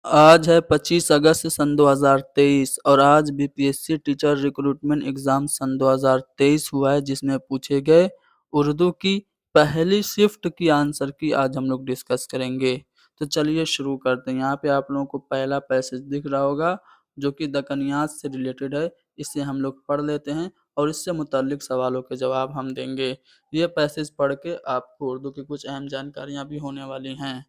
आज है 25 अगस्त सन 2023 और आज बीपीएससी टीचर रिक्रूटमेंट एग्जाम सन 2023 हुआ है, जिसमें पूछे गए उर्दू की पहली शिफ्ट की आंसर की आज हम लोग डिस्कस करेंगे। तो चलिए शुरू करते हैं। यहाँ पे आप लोगों को पहला पैसेज दिख रहा होगा जो कि दकनियात से रिलेटेड है। इसे हम लोग पढ़ लेते हैं और इससे मुताल्लिक सवालों के जवाब हम देंगे। ये पैसेज पढ़ के आपको उर्दू की कुछ अहम जानकारियाँ भी होने वाली हैं।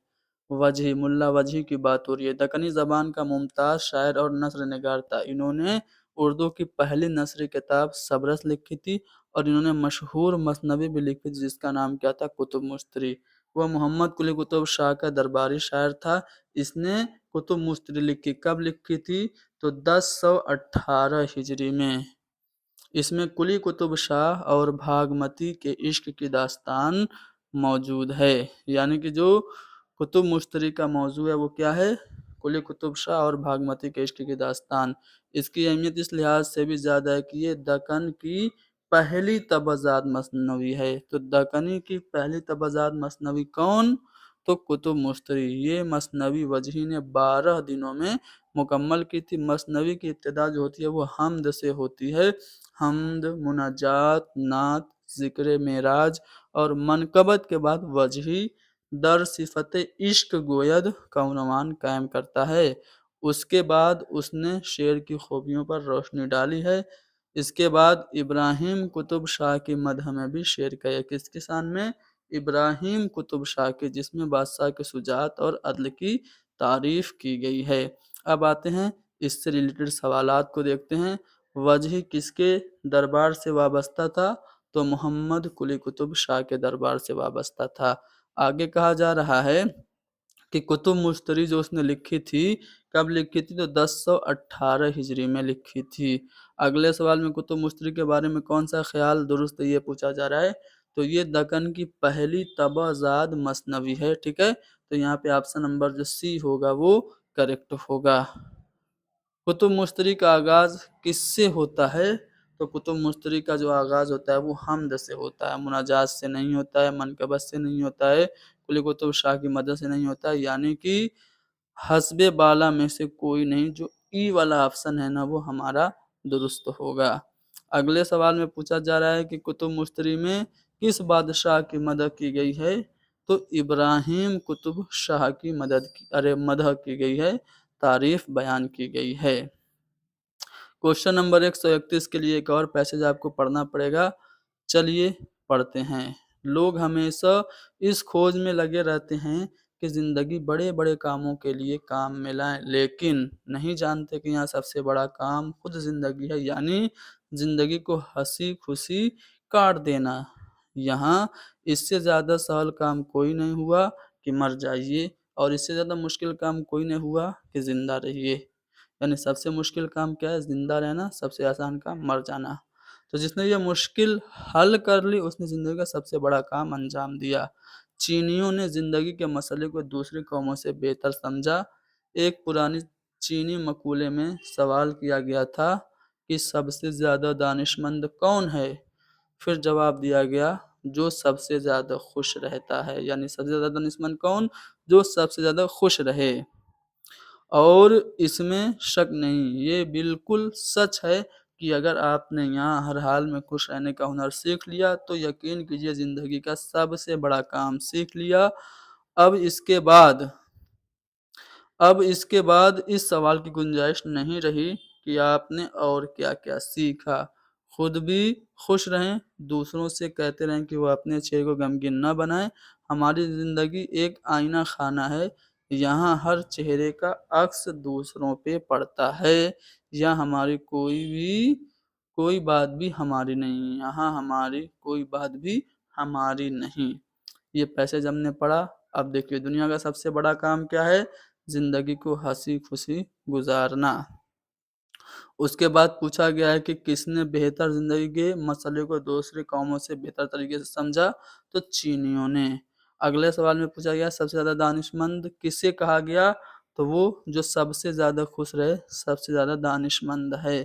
वजह मुल्ला वजह की बात हो रही है। दक्कनी ज़बान का मुमताज़ शायर और नस्र निगार था। इन्होंने उर्दू की पहली नस्री किताब सबरस लिखी थी और इन्होंने मशहूर मसनवी भी लिखी थी जिसका नाम क्या था? कुतुब मुस्तरी। वह मोहम्मद कुली कुतुब शाह का दरबारी शायर था। इसने कुतुब मुस्तरी लिखी। कब लिखी थी? तो 1018 हिजरी में। इसमें कुली कुतुब शाह और भागमती के इश्क की दास्तान मौजूद है। यानी कि जो कुतुब मुश्तरी का मौजू है वो क्या है? कुली कुतुब शाह और भागमती के इश्क की दास्तान। इसकी अहमियत इस लिहाज से भी ज़्यादा है कि ये दक्कन की पहली तबज़ात मसनवी है। तो दक्कनी की पहली तबज़ात मसनवी कौन? तो कुतुब मुश्तरी। ये मसनवी वजही ने 12 दिनों में मुकम्मल की थी। मसनवी की इब्तिदा जो होती है वो हमद से होती है। हमद, मुनाजात, नात, ज़िक्र मेराज और मनकबत के बाद वजही दर सिफत इश्क गोयद का उन्वान कायम करता है। उसके बाद उसने शेर की खूबियों पर रोशनी डाली है। इसके बाद इब्राहिम कुतुब शाह की मदह में भी शेर कहे। किसकी शान में? इब्राहिम कुतुब शाह के, जिसमें बादशाह के शुजात और अदल की तारीफ की गई है। अब आते हैं इससे रिलेटेड सवालात को देखते हैं। वजह किसके दरबार से वाबस्ता था? तो मोहम्मद कुली कुतुब शाह के दरबार से वाबस्ता था। आगे कहा जा रहा है कि कुतुब मुश्तरी जो उसने लिखी थी, कब लिखी थी? तो 1018 हिजरी में लिखी थी। अगले सवाल में कुतुब मुश्तरी के बारे में कौन सा ख्याल दुरुस्त है, ये पूछा जा रहा है। तो ये दक्कन की पहली तबाजाद मसनवी है। ठीक है, तो यहाँ पे ऑप्शन नंबर जो सी होगा वो करेक्ट होगा। कुतुब मुश्तरी का आगाज़ किससे होता है? तो कुतुब मुश्तरी का जो आगाज़ होता है वो हम्द से होता है, मुनाजात से नहीं होता है, मनकबत से नहीं होता है, कुली कुतुब शाह की मदद से नहीं होता है। यानी कि हस्बे बाला में से कोई नहीं। जो ई वाला ऑप्शन है ना वो हमारा दुरुस्त होगा। अगले सवाल में पूछा जा रहा है कि कुतुब मुश्तरी में किस बादशाह की मदद की गई है? तो इब्राहिम कुतुब शाह की मदह की गई है, तारीफ बयान की गई है। क्वेश्चन नंबर 131 के लिए एक और पैसेज आपको पढ़ना पड़ेगा। चलिए पढ़ते हैं। लोग हमेशा इस खोज में लगे रहते हैं कि ज़िंदगी बड़े-बड़े कामों के लिए काम में लाएँ, लेकिन नहीं जानते कि यहाँ सबसे बड़ा काम खुद ज़िंदगी है, यानी ज़िंदगी को हँसी-खुशी काट देना। यहाँ इससे ज़्यादा सहल काम कोई नहीं हुआ कि मर जाइए और इससे ज़्यादा मुश्किल काम कोई नहीं हुआ कि ज़िंदा रहिए। यानी सबसे मुश्किल काम क्या है? ज़िंदा रहना। सबसे आसान काम मर जाना। तो जिसने ये मुश्किल हल कर ली उसने ज़िंदगी का सबसे बड़ा काम अंजाम दिया। चीनियों ने ज़िंदगी के मसले को दूसरी कौमों से बेहतर समझा। एक पुरानी चीनी मकूले में सवाल किया गया था कि सबसे ज़्यादा दानिशमंद कौन है? फिर जवाब दिया गया, जो सबसे ज़्यादा खुश रहता है। यानी सबसे ज़्यादा दानिशमंद कौन? जो सबसे ज़्यादा खुश रहे। और इसमें शक नहीं, ये बिल्कुल सच है कि अगर आपने यहाँ हर हाल में खुश रहने का हुनर सीख लिया तो यकीन कीजिए ज़िंदगी का सबसे बड़ा काम सीख लिया। अब इसके बाद अब इसके बाद इस सवाल की गुंजाइश नहीं रही कि आपने और क्या-क्या सीखा। खुद भी खुश रहें, दूसरों से कहते रहें कि वो अपने चेहरे को गमगीन ना बनाएँ। हमारी ज़िंदगी एक आईना खाना है, यहाँ हर चेहरे का अक्स दूसरों पे पड़ता है। यहाँ हमारी कोई बात भी हमारी नहीं, यहाँ हमारी कोई बात भी हमारी नहीं। ये पैसेज हमने पढ़ा। अब देखिए दुनिया का सबसे बड़ा काम क्या है? ज़िंदगी को हँसी-खुशी गुज़ारना। उसके बाद पूछा गया है कि किसने बेहतर ज़िंदगी के मसले को दूसरी कौमों से बेहतर तरीके से समझा? तो चीनियों ने। अगले सवाल में पूछा गया सबसे ज़्यादा दानिशमंद किसे कहा गया? तो वो जो सबसे ज़्यादा खुश रहे, सबसे ज़्यादा दानिशमंद है।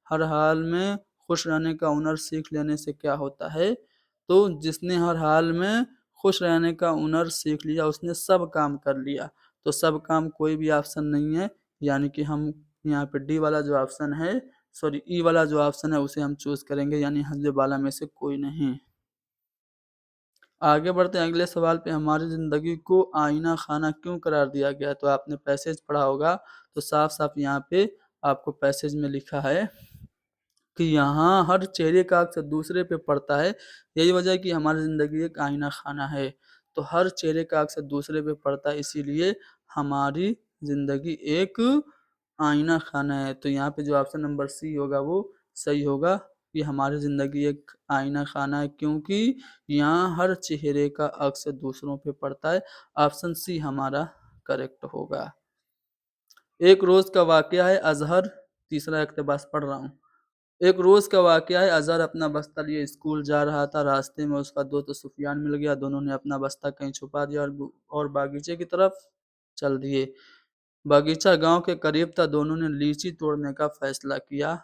हर हाल में खुश रहने का हुनर सीख लेने से क्या होता है? तो जिसने हर हाल में खुश रहने का हुनर सीख लिया, उसने सब काम कर लिया। तो सब काम कोई भी ऑप्शन नहीं है, यानी कि हम यहाँ पे डी वाला जो ऑप्शन है, सॉरी ई वाला जो ऑप्शन है उसे हम चूज़ करेंगे, यानी हस्ब वाला में से कोई नहीं। आगे बढ़ते हैं अगले सवाल पे, हमारी ज़िंदगी को आईना खाना क्यों करार दिया गया है? तो आपने पैसेज पढ़ा होगा, तो साफ-साफ यहाँ पे आपको पैसेज में लिखा है कि यहाँ हर चेहरे का अक्स दूसरे पे पड़ता है। यही वजह है कि हमारी ज़िंदगी एक आईना खाना है। तो हर चेहरे का अक्स दूसरे पे पड़ता है, इसीलिए हमारी ज़िंदगी एक आईना खाना है। तो यहाँ पे जो ऑप्शन नंबर सी होगा वो सही होगा कि हमारी ज़िंदगी एक आईना खाना है, क्योंकि यहाँ हर चेहरे का अक्स दूसरों पे पड़ता है। ऑप्शन सी हमारा करेक्ट होगा। एक रोज़ का वाकया है, अज़हर तीसरा इक़्तिबास पढ़ रहा हूँ। एक रोज़ का वाकया है, अज़हर अपना बस्ता लिए स्कूल जा रहा था। रास्ते में उसका दोस्त सुफियान मिल गया। दोनों ने अपना बस्ता कहीं छुपा दिया और बागीचे की तरफ चल दिए। बागीचा गाँव के करीब था। दोनों ने लीची तोड़ने का फैसला किया।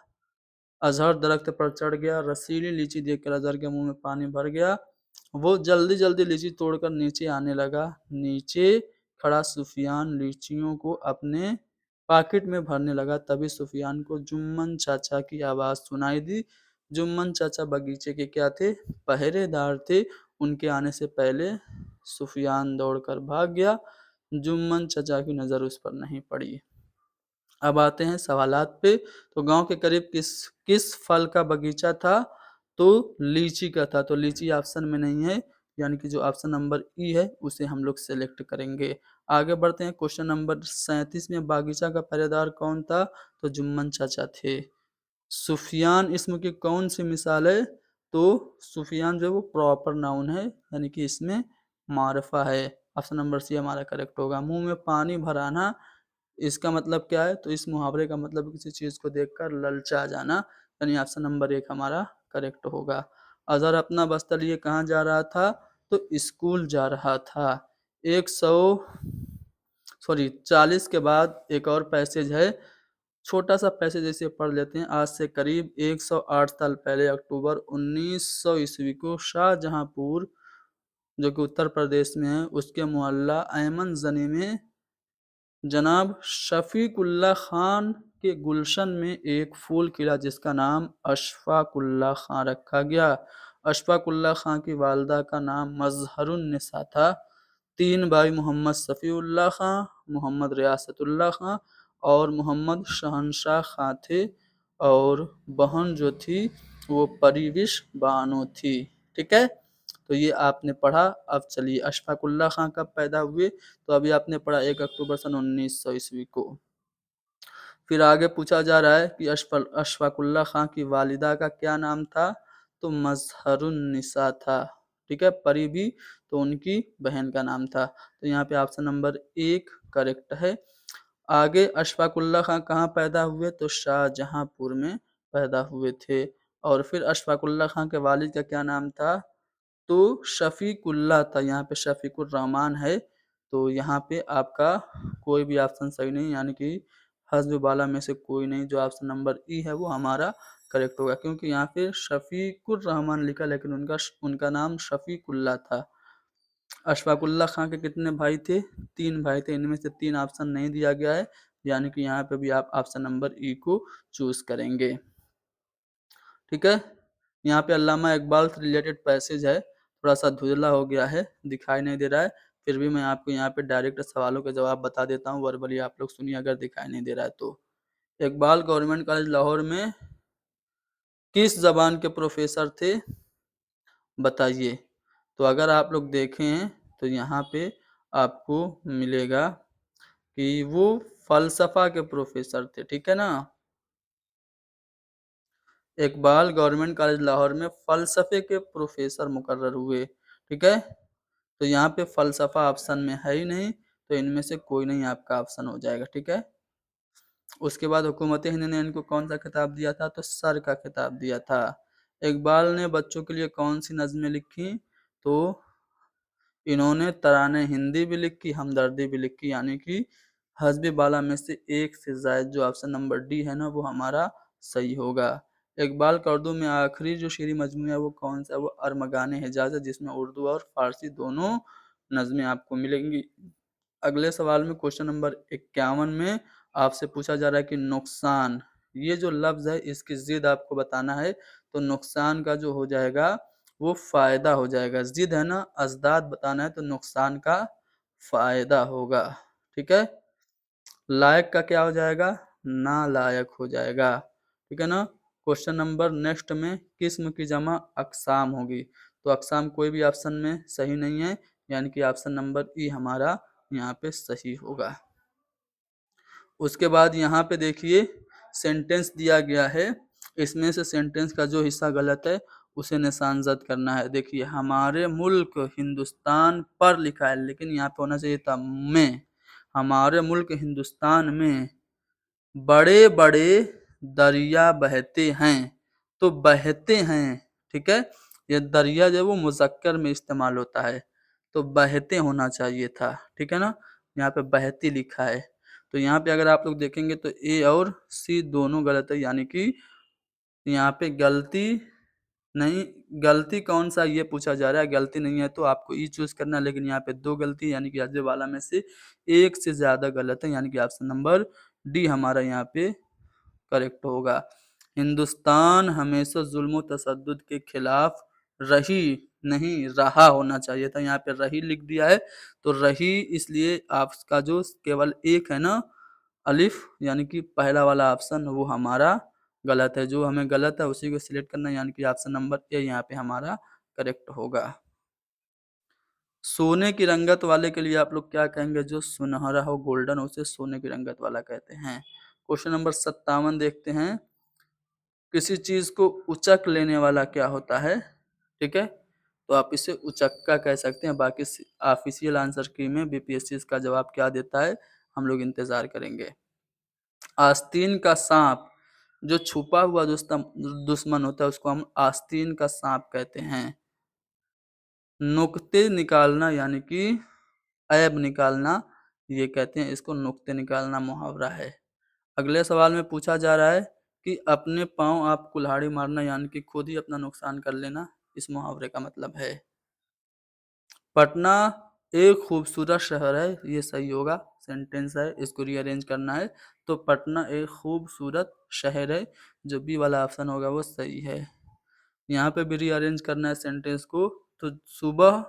अज़हर दरख्त पर चढ़ गया। रसीली लीची देखकर अज़हर के मुँह में पानी भर गया। वो जल्दी-जल्दी लीची तोड़कर नीचे आने लगा। नीचे खड़ा सुफियान लीचियों को अपने पॉकेट में भरने लगा। तभी सुफियान को जुम्मन चाचा की आवाज़ सुनाई दी। जुम्मन चाचा बगीचे के क्या थे? पहरेदार थे। उनके आने से पहले सुफियान दौड़कर भाग गया। जुम्मन चाचा की नज़र उस पर नहीं पड़ी। अब आते हैं सवालात पे। तो गाँव के करीब किस किस फल का बगीचा था? तो लीची का था। तो लीची ऑप्शन में नहीं है, यानी कि जो ऑप्शन नंबर ई है उसे हम लोग सेलेक्ट करेंगे। आगे बढ़ते हैं क्वेश्चन नंबर 37 में, बागीचा का पहरेदार कौन था? तो जुम्मन चाचा थे। सुफियान इसम की कौन सी मिसाल है? तो सुफियान जो है वो प्रॉपर नाउन है, यानी कि इसमें मारफा है। ऑप्शन नंबर सी हमारा करेक्ट होगा। मुँह में पानी भर आना, इसका मतलब क्या है? तो इस मुहावरे का मतलब किसी चीज़ को देखकर ललचा जाना, यानी ऑप्शन नंबर 1 हमारा करेक्ट होगा। अज़हर अपना बस्ता लिए कहाँ जा रहा था? तो स्कूल जा रहा था। 100 सॉरी 40 के बाद एक और पैसेज है। छोटा-सा पैसेज इसे पढ़ लेते हैं। आज से करीब 108 साल पहले अक्टूबर 1900 ईस्वी को शाहजहाँपुर, जो कि उत्तर प्रदेश में है, उसके मोहल्ला अहमद जनी में जनाब शफ़ीकुल्लाह खान के गुलशन में एक फूल खिला जिसका नाम अशफ़ाक़ुल्लाह खां रखा गया। अशफ़ाक़ुल्लाह खां की वालिदा का नाम मज़हरुन्निसा था। 3 भाई मोहम्मद सफ़ीउल्लाह खां, मोहम्मद रियासतुल्लाह खां और मोहम्मद शहनशाह खां थे, और बहन जो थी वो परविश बानो थी। ठीक है? तो ये आपने पढ़ा। अब चलिए अशफ़ाक़ुल्लाह खां कब पैदा हुए? तो अभी आपने पढ़ा 1 अक्टूबर सन 1900 ईस्वी को। फिर आगे पूछा जा रहा है कि अशफ़ाक़ुल्लाह खां की वालिदा का क्या नाम था? तो मज़हरुन्निसा था। ठीक है? परी भी तो उनकी बहन का नाम था। तो यहाँ पे ऑप्शन नंबर 1 करेक्ट है। आगे अशफ़ाक़ुल्लाह खां कहाँ पैदा हुए? तो शाहजहाँपुर में पैदा हुए थे। और फिर अशफ़ाक़ुल्लाह खां के वालिद का क्या नाम था? तो शफ़ीकुल्लाह था। यहाँ पे शफ़ीकुर रहमान है। तो यहाँ पे आपका कोई भी ऑप्शन सही नहीं, यानी कि हस्ब वाला में से कोई नहीं। जो ऑप्शन नंबर ई है वो हमारा करेक्ट होगा, क्योंकि यहाँ पे शफ़ीकुर रहमान लिखा, लेकिन उनका नाम शफ़ीकुल्लाह था। अशफ़ाक़ुल्लाह खां के कितने भाई थे? 3 भाई थे। इनमें से 3 ऑप्शन नहीं दिया गया है, यानी कि यहाँ पे भी आप ऑप्शन नंबर ई को चूज़ करेंगे। ठीक है? यहाँ पे अल्लामा इकबाल से रिलेटेड पैसेज है। थोड़ा-सा धुंधला हो गया है, दिखाई नहीं दे रहा है। फिर भी मैं आपको यहाँ पे डायरेक्ट सवालों के जवाब बता देता हूँ, वर्बली आप लोग सुनिए अगर दिखाई नहीं दे रहा है तो। इकबाल गवर्नमेंट कॉलेज लाहौर में किस ज़बान के प्रोफ़ेसर थे? बताइए। तो अगर आप लोग देखें तो यहाँ पे आपको मिलेगा कि वो फ़लसफ़ा के प्रोफ़ेसर थे। ठीक है ना? इकबाल गवर्नमेंट कॉलेज लाहौर में फ़लसफ़े के प्रोफ़ेसर मुकर्रर हुए। ठीक है? तो यहाँ पे फ़लसफ़ा ऑप्शन में है ही नहीं, तो इनमें से कोई नहीं आपका ऑप्शन हो जाएगा। ठीक है? उसके बाद हुकूमत हिंद ने इनको कौन-सा खिताब दिया था? तो सर का खिताब दिया था। इकबाल ने बच्चों के लिए कौन-सी नज़्में लिखी? तो इन्होंने तराने हिंदी भी लिखी, हमदर्दी भी लिखी, यानी कि हस्बी बाला में से एक से ज़ायद जो ऑप्शन नंबर डी है ना वो हमारा सही होगा। इकबाल का उर्दू में आखिरी जो शेरी मजमू है वो कौन-सा है? वो अरमगान हिजाज़ है, जिसमें उर्दू और फ़ारसी दोनों नज़्में आपको मिलेंगी। अगले सवाल में क्वेश्चन नंबर 51 में आपसे पूछा जा रहा है कि नुकसान, ये जो लफ्ज़ है इसकी ज़िद आपको बताना है। तो नुकसान का जो हो जाएगा वो फ़ायदा हो जाएगा। ज़िद है ना, अज़दाद बताना है तो नुकसान का फ़ायदा होगा। ठीक है? लायक का क्या हो जाएगा? नालायक हो जाएगा। ठीक है ना? क्वेश्चन नंबर नेक्स्ट में किस्म की जमा अक़साम होगी। तो अक़साम कोई भी ऑप्शन में सही नहीं है, यानी कि ऑप्शन नंबर ई हमारा यहाँ पे सही होगा। उसके बाद यहाँ पे देखिए सेंटेंस दिया गया है, इसमें से सेंटेंस का जो हिस्सा गलत है उसे निशानजद करना है। देखिए हमारे मुल्क हिंदुस्तान पर लिखा है, लेकिन यहाँ पे होना चाहिए था में। हमारे मुल्क हिंदुस्तान में बड़े बड़े दरिया बहते हैं, तो बहते हैं। ठीक है, ये दरिया जो है वो मुज़क्कर में इस्तेमाल होता है, तो बहते होना चाहिए था। ठीक है ना, यहाँ पे बहती लिखा है। तो यहाँ पे अगर आप लोग देखेंगे तो ए और सी दोनों गलत है, यानी कि यहाँ पे गलती नहीं, गलती कौन सा ये पूछा जा रहा है। गलती नहीं है तो आपको ई चूज करना है, लेकिन यहाँ पे दो गलती यानी कि अजय वाला में से एक से ज्यादा गलत है, यानी कि ऑप्शन नंबर डी हमारा यहाँ पे करेक्ट होगा। हिंदुस्तान हमेशा जुल्म तशद्दुद के खिलाफ रही नहीं रहा होना चाहिए था, यहाँ पे रही लिख दिया है। तो रही इसलिए आपका जो केवल एक है ना अलिफ, यानी कि पहला वाला ऑप्शन वो हमारा गलत है। जो हमें गलत है उसी को सिलेक्ट करना है, यानी कि ऑप्शन नंबर ए यहाँ पे हमारा करेक्ट होगा। सोने की रंगत वाले के लिए आप लोग क्या कहेंगे? जो सुनहरा हो, गोल्डन हो, उसे सोने की रंगत वाला कहते हैं। क्वेश्चन नंबर 57 देखते हैं। किसी चीज को उचक लेने वाला क्या होता है? ठीक है, तो आप इसे उचक्का कह सकते हैं। बाकी ऑफिशियल आंसर की में बीपीएससी इसका जवाब क्या देता है हम लोग इंतजार करेंगे। आस्तीन का सांप, जो छुपा हुआ दुश्मन होता है उसको हम आस्तीन का सांप कहते हैं। नुक्ते निकालना यानी कि ऐब निकालना, ये कहते हैं इसको नुक्ते निकालना मुहावरा है। अगले सवाल में पूछा जा रहा है कि अपने पाँव आप कुल्हाड़ी मारना, यानी कि खुद ही अपना नुकसान कर लेना, इस मुहावरे का मतलब है। पटना एक खूबसूरत शहर है, ये सही होगा, सेंटेंस है, इसको रीअरेंज करना है। तो पटना एक खूबसूरत शहर है, जो बी वाला ऑप्शन होगा वो सही है। यहाँ पे भी रीअरेंज करना है सेंटेंस को। तो सुबह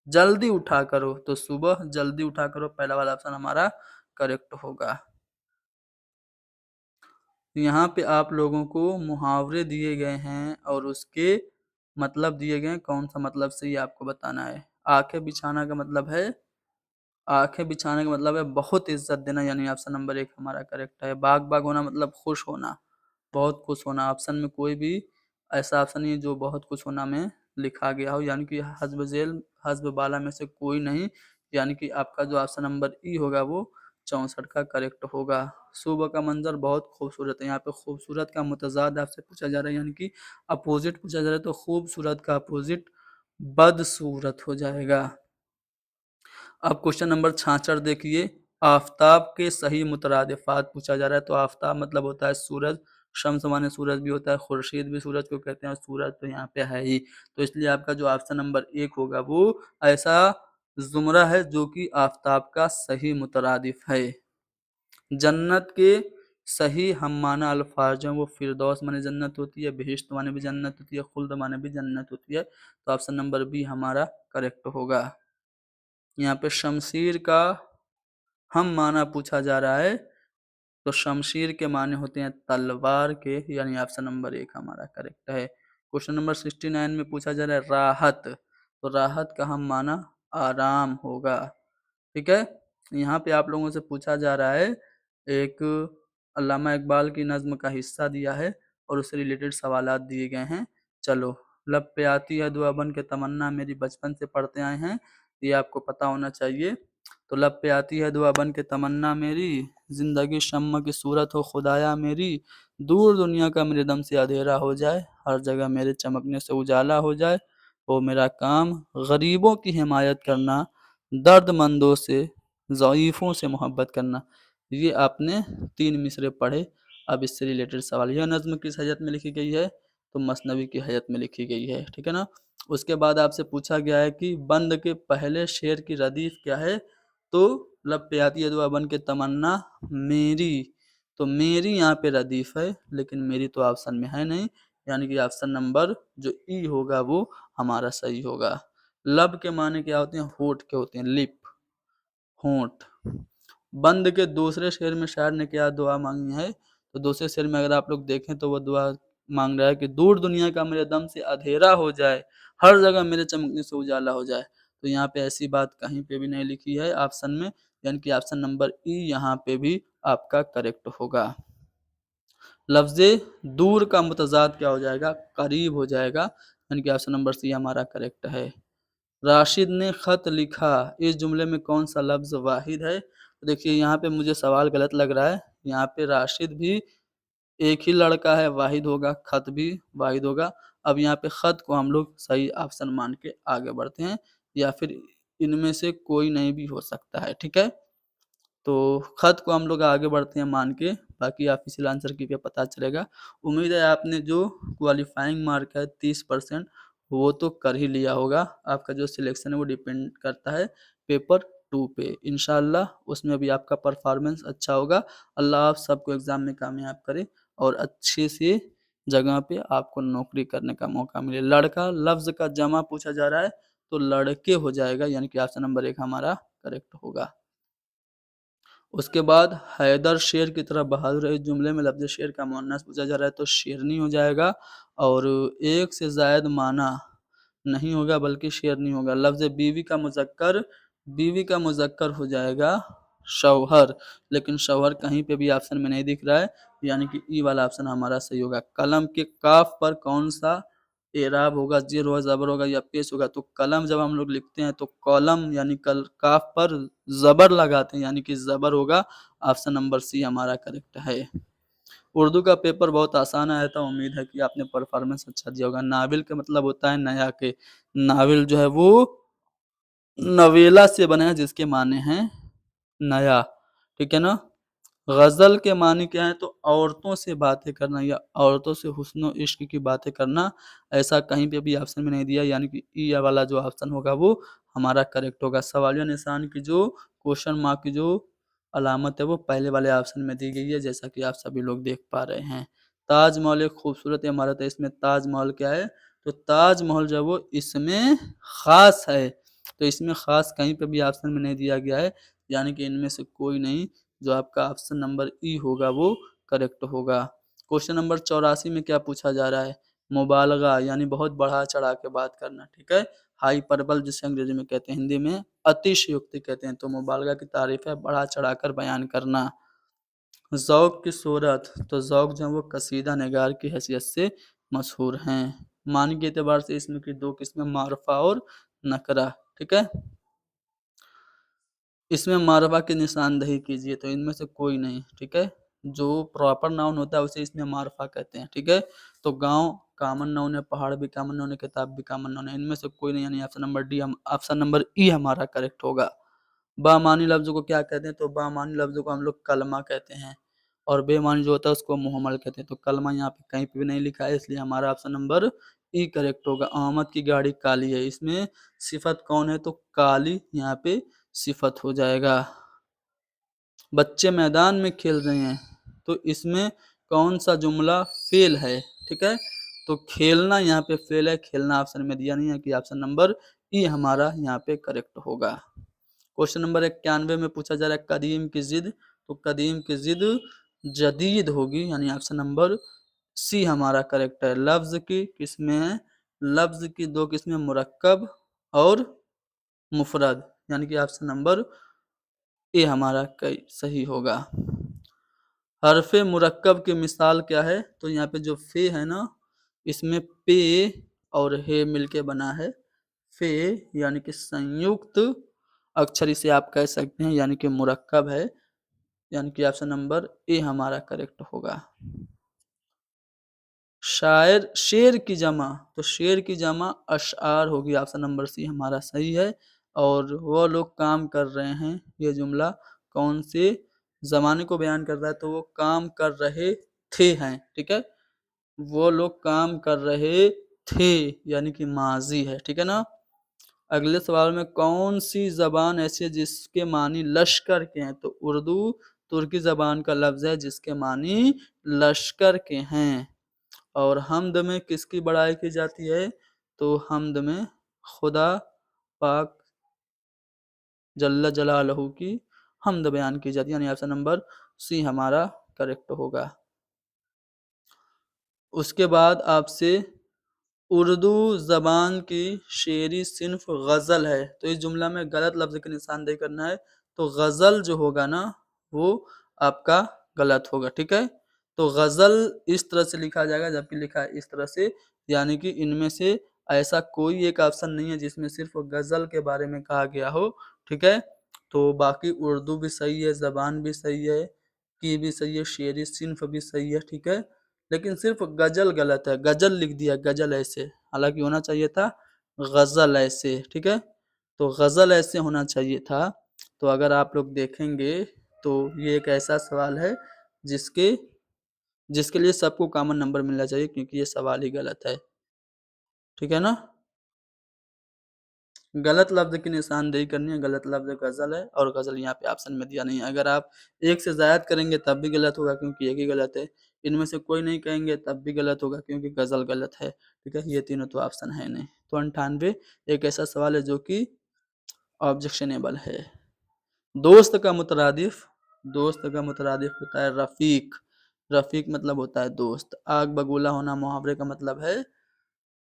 जल्दी उठा करो, तो सुबह जल्दी उठा करो पहला वाला ऑप्शन हमारा करेक्ट होगा। यहाँ पे आप लोगों को मुहावरे दिए गए हैं और उसके मतलब दिए गए हैं, कौन सा मतलब से ये आपको बताना है। आंखें बिछाना का मतलब है, आंखें बिछाने का मतलब है बहुत इज्जत देना, यानी ऑप्शन नंबर एक हमारा करेक्ट है। बाग बाग होना मतलब खुश होना, बहुत खुश होना। ऑप्शन में कोई भी ऐसा ऑप्शन नहीं है जो बहुत खुश होना में लिखा गया हो, यानी कि हस्ब जेल हस्ब बाला में से कोई नहीं, यानी कि आपका जो ऑप्शन नंबर ई होगा वो 64 का करेक्ट होगा। सुबह का मंजर बहुत खूबसूरत है, यहाँ पे खूबसूरत का मुतजाद आपसे पूछा जा रहा है, यानी कि अपोजिट पूछा जा रहा है। तो खूबसूरत का अपोजिट बदसूरत हो जाएगा। अब क्वेश्चन नंबर 66 देखिए। आफताब के सही मुतरादिफात पूछा जा रहा है। तो आफताब मतलब होता है सूरज, शम्स माने सूरज भी होता है, खुर्शीद भी सूरज को कहते हैं, सूरज तो यहाँ पे है ही। तो इसलिए आपका जो ऑप्शन नंबर एक होगा वो ऐसा जुमरा है जो कि आफताब का सही मुतरादिफ है। जन्नत के सही हम माना अल्फाज जो वो फिरदौस माने जन्नत होती है, बहिश्त माने भी जन्नत होती है, खुल्द माने भी जन्नत होती है। तो ऑप्शन नंबर बी हमारा करेक्ट होगा। यहाँ पे शमशीर का हम माना पूछा जा रहा है, तो शमशीर के माने होते हैं तलवार के, यानी ऑप्शन नंबर एक हमारा करेक्ट है। क्वेश्चन नंबर 69 में पूछा जा रहा है राहत, तो राहत का हम माना आराम होगा। ठीक है, यहाँ पे आप लोगों से पूछा जा रहा है एक अल्लामा इकबाल की नज्म का हिस्सा दिया है और उससे रिलेटेड सवालात दिए गए हैं। चलो, लब पे आती है दुआ बन के तमन्ना मेरी, बचपन से पढ़ते आए हैं, ये आपको पता होना चाहिए। तो लब पे आती है दुआ बन के तमन्ना मेरी, जिंदगी शम्म की सूरत हो खुदाया मेरी, दूर दुनिया का मेरे दम से अंधेरा हो जाए, हर जगह मेरे चमकने से उजाला हो जाए, वो मेरा काम गरीबों की हिमायत करना, दर्दमंदों से ज़ईफ़ों से मोहब्बत करना। ये आपने 3 मिसरे पढ़े। अब इससे रिलेटेड सवाल, यह नज़्म किस हैयत में लिखी गई है? तो मसनवी की हैयत में लिखी गई है। ठीक है ना। उसके बाद आपसे पूछा गया है कि बंद के पहले शेर की रदीफ क्या है? तो लब पे आती है दुआ बन के तमन्ना मेरी, तो मेरी यहाँ पे रदीफ है, लेकिन मेरी तो ऑप्शन में है नहीं, यानी कि ऑप्शन नंबर जो ई होगा वो हमारा सही होगा। लब के माने क्या होते हैं? होठ के होते हैं, लिप, होंठ। बंद के दूसरे शेर में शायर ने क्या दुआ मांगी है? तो दूसरे शेर में अगर आप लोग देखें तो वो दुआ मांग रहा है कि दूर दुनिया का मेरे दम से अंधेरा हो जाए, हर जगह मेरे चमकने से उजाला हो जाए। तो यहाँ पे ऐसी बात कहीं पे भी नहीं लिखी है ऑप्शन में, यानी कि ऑप्शन नंबर ई यहाँ पे भी आपका करेक्ट होगा। लफ्ज़े दूर का मुतज़ाद क्या हो जाएगा? करीब हो जाएगा, यानी कि ऑप्शन नंबर सी हमारा करेक्ट है। राशिद ने खत लिखा, इस जुमले में कौन सा लफ्ज़ वाहिद है? तो देखिए यहाँ पे मुझे सवाल गलत लग रहा है। यहाँ पे राशिद भी एक ही लड़का है, वाहिद होगा, खत भी वाहिद होगा। अब यहाँ पे खत को हम लोग सही ऑप्शन मान के आगे बढ़ते हैं, या फिर इनमें से कोई नहीं भी हो सकता है, ठीक है? तो खत को हम लोग आगे बढ़ते हैं मान के, बाकी ऑफिशियल आंसर की पे पता चलेगा। उम्मीद है आपने जो क्वालिफाइंग मार्क है 30% वो तो कर ही लिया होगा। आपका जो सिलेक्शन है वो डिपेंड करता है पेपर 2 पे। इंशाल्लाह उसमें भी आपका परफॉर्मेंस अच्छा होगा। अल्लाह आप सबको एग्ज़ाम में कामयाब करे और अच्छे से जगह पे आपको नौकरी करने का मौका मिले। लड़का लफ्ज़ का जमा पूछा जा रहा है, तो लड़के हो जाएगा, यानी कि ऑप्शन नंबर 1 हमारा करेक्ट होगा। उसके बाद हैदर शेर की तरह बहादुर है, इस जुमले में लफ्ज़ शेर का मुअन्नस पूछा जा रहा है तो शेरनी हो जाएगा, और एक से ज़ायद माना नहीं होगा बल्कि शेरनी होगा। लफ्ज़ बीवी का मुज़क्कर हो जाएगा शौहर, लेकिन शौहर कहीं पे भी ऑप्शन में नहीं दिख रहा है, यानी कि ई वाला ऑप्शन हमारा सही होगा। कलम के काफ पर कौन-सा एराब होगा? ज़ेर होगा, ज़बर होगा या पेश होगा? तो कलम जब हम लोग लिखते हैं तो कलम यानी कल काफ पर ज़बर लगाते हैं, यानी कि ज़बर होगा। ऑप्शन नंबर सी हमारा करेक्ट है। उर्दू का पेपर बहुत आसान आया था, उम्मीद है कि आपने परफॉर्मेंस अच्छा दिया होगा। नाविल का मतलब होता है नया के, नाविल जो है वो नवेला से बना है जिसके माने हैं नया, ठीक है ना? गज़ल के माने क्या है? तो औरतों से बातें करना या औरतों से हुस्न और इश्क की बातें करना। ऐसा कहीं पे भी ऑप्शन में नहीं दिया, यानी कि ई वाला जो ऑप्शन होगा वो हमारा करेक्ट होगा। सवालिया निशान की जो क्वेश्चन मार्क की जो अलामत है वो पहले वाले ऑप्शन में दी गई है, जैसा कि आप सभी लोग देख पा रहे हैं। ताजमहल एक खूबसूरत इमारत है, इसमें ताजमहल क्या है? तो ताजमहल जो है वो इसमें ख़ास है, तो इसमें ख़ास कहीं पे भी ऑप्शन में नहीं दिया गया है, यानी कि इनमें से कोई नहीं, जो आपका ऑप्शन नंबर ई होगा वो करेक्ट होगा। क्वेश्चन नंबर 84 में क्या पूछा जा रहा है? मुबालगा यानी बहुत बढ़ा-चढ़ा के बात करना, ठीक है? हाइपरबल जिसे अंग्रेजी में कहते हैं, हिंदी में अतिशयोक्ति कहते हैं। तो मुबालगा की तारीफ़ है बढ़ा-चढ़ा कर बयान करना। ज़ौक़ की सूरत, तो ज़ौक़ जो है वो कसीदा निगार की हैसियत से मशहूर हैं। मानी के एतबार से इसमें की 2 किस्में मारफ़ा और नकरा, ठीक है? इसमें मारवा की निशानदेही कीजिए, तो इनमें से कोई नहीं, ठीक है? जो प्रॉपर नाउन होता है उसे इसमें मारफा कहते हैं, ठीक है? तो गाँव कॉमन नाउन है, पहाड़ भी कॉमन नाउन है, किताब भी कॉमन नाउन है, इनमें से कोई नहीं, यानी ऑप्शन नंबर ई हमारा करेक्ट होगा। बामानी लफ्ज़ को क्या कहते हैं? तो बामानी लफ्ज़ को हम लोग कलमा कहते हैं, और बेमानी जो होता है उसको मुहम्मल कहते हैं। तो कलमा यहाँ पे कहीं पे भी नहीं लिखा है, इसलिए हमारा ऑप्शन नंबर ई करेक्ट होगा। अहमद की गाड़ी काली है, इसमें सिफ़त कौन है? तो काली यहाँ पे सिफ़त हो जाएगा। बच्चे मैदान में खेल रहे हैं, तो इसमें कौन-सा जुमला फ़ेल है, ठीक है? तो खेलना यहाँ पे फ़ेल है, खेलना ऑप्शन में दिया नहीं है, कि ऑप्शन नंबर ई हमारा यहाँ पे करेक्ट होगा। क्वेश्चन नंबर 91 में पूछा जा रहा है कदीम की ज़िद, तो कदीम की ज़िद जदीद होगी, यानी ऑप्शन नंबर सी हमारा करेक्ट है। लफ्ज़ की किस्में हैं, लफ्ज़ की 2 किस्में मुरक्कब और मुफ़रद, यानी कि ऑप्शन नंबर ए हमारा कई सही होगा। हरफ़े मुरक्कब की मिसाल क्या है? तो यहाँ पे जो फ़े है ना, इसमें पे और हे मिलके बना है फ़े, यानी कि संयुक्त अक्षर इसे आप कह सकते हैं, यानी कि मुरक्कब है, यानी कि ऑप्शन नंबर ए हमारा करेक्ट होगा। शायर शेर की जमा, तो शेर की जमा अशआर होगी, ऑप्शन नंबर सी हमारा सही है। और वो लोग काम कर रहे हैं, ये जुमला कौन से ज़माने को बयान करता है? तो वो काम कर रहे थे हैं, ठीक है? वो लोग काम कर रहे थे, यानी कि माज़ी है, ठीक है ना? अगले सवाल में कौन सी जबान ऐसी है जिसके मानी लश्कर के हैं? तो उर्दू तुर्की जबान का लफ्ज है जिसके मानी लश्कर के हैं। और हमद में किसकी बड़ाई की जाती है? तो हमद में खुदा पाक जल्ल जलालहू की हमद बयान की जाती है, यानी ऑप्शन नंबर सी हमारा करेक्ट होगा। उसके बाद आपसे उर्दू ज़बान की शेरी सिन्फ गज़ल है, तो इस जुमला में गलत लफ्ज़ की निशानदेही करना है। तो गज़ल जो होगा ना वो आपका गलत होगा, ठीक है। तो गज़ल इस तरह से लिखा जाएगा जबकि लिखा है इस तरह से, यानी कि इनमें से ऐसा कोई एक ऑप्शन नहीं है जिसमें सिर्फ गज़ल के बारे में कहा गया हो, ठीक है। तो बाकी उर्दू भी सही है, ज़बान भी सही है, की भी सही है, शेरी सिन्फ भी सही है, ठीक है। लेकिन सिर्फ गजल गलत है, गजल लिख दिया गजल ऐसे, हालांकि होना चाहिए था गजल ऐसे, ठीक है। तो गजल ऐसे होना चाहिए था। तो अगर आप लोग देखेंगे तो ये एक ऐसा सवाल है जिसके जिसके लिए सबको कॉमन नंबर मिलना चाहिए क्योंकि ये सवाल ही गलत है, ठीक है ना। गलत लफ्ज की निशानदेही करनी है, गलत लफ्ज गजल है और गजल यहाँ पे ऑप्शन में दिया नहीं है। अगर आप एक से ज्यादा करेंगे तब भी गलत होगा क्योंकि एक ही गलत है, इनमें से कोई नहीं कहेंगे तब भी गलत होगा क्योंकि गजल गलत है, ठीक है। ये तीनों तो ऑप्शन है नहीं। तो 98 एक ऐसा सवाल है जो कि ऑब्जेक्शनेबल है। दोस्त का मुतरादिफ दोस्त का मुतरादिफ होता है रफीक। रफीक मतलब होता है दोस्त। आग बगूला होना मुहावरे का मतलब है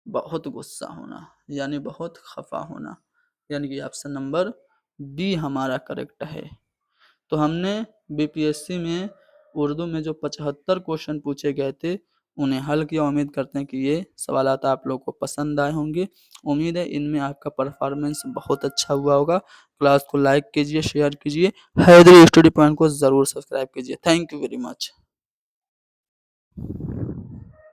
बहुत गुस्सा होना, यानी बहुत खफा होना, यानी कि ऑप्शन नंबर बी हमारा करेक्ट है। तो हमने बीपीएससी में उर्दू में जो 75 क्वेश्चन पूछे गए थे उन्हें हल किया। उम्मीद करते हैं कि ये सवालात आप लोगों को पसंद आए होंगे। उम्मीद है इनमें आपका परफॉर्मेंस बहुत अच्छा हुआ होगा। क्लास को लाइक कीजिए, शेयर कीजिए, हैदरी स्टडी पॉइंट को ज़रूर सब्सक्राइब कीजिए। Thank you very much.